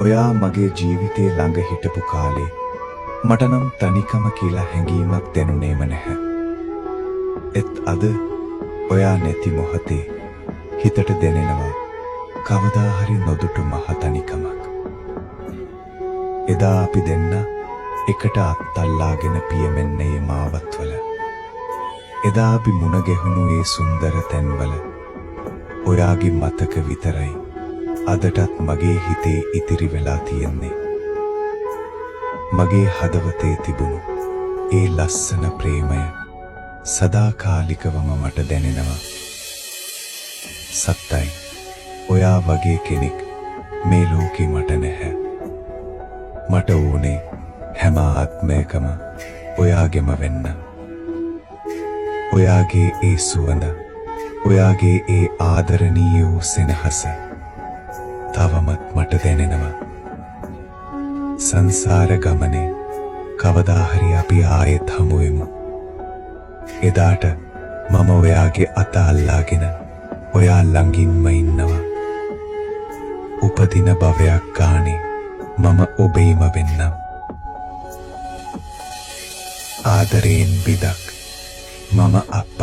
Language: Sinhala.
ඔයා මගේ ජීවිතේ ළඟ හිටපු කාලේ මට නම් තනිකම කියලා හැඟීමක් දැනුනේම නැහැ. ඒත් අද ඔයා නැති මොහොතේ හිතට දැනෙනවා කවදා හරි නොදුටු මහ තනිකමක්. එදා අපි දෙන්න එකට අත්අල්ලාගෙන පියමෙන්නේ මාවත්වල. එදා අපි මුණ ගැහුණු ඒ සුන්දර තැන්වල ඔයාගේ මතක විතරයි අදටත් මගේ හිතේ ඉතිරි වෙලා තියෙන්නේ. මගේ හදවතේ තිබුණු ඒ ලස්සන ප්‍රේමය සදාකාලිකවම මට දැනෙනවා. සත්තයි, ඔයා වගේ කෙනෙක් මේ ලෝකේ මට නැහැ. මට ඕනේ හැම ආත්මයකම ඔයාගෙම වෙන්න. ඔයාගේ ඒ සුවඳ, ඔයාගේ ඒ ආදරණීය වූ සෙනහස තවමත් මට දැනෙනවා. සංසාර ගමනේ කවදා හරි අපි ආයෙත් හමු වෙමු. එදාට මම ඔයාගේ අත අල්ලාගෙන ඔයා ළඟින්ම ඉන්නවා. උපදින භවයක් ගානේ මම ඔබේම වෙන්නම්. ආදරයෙන් බිදක් මම අප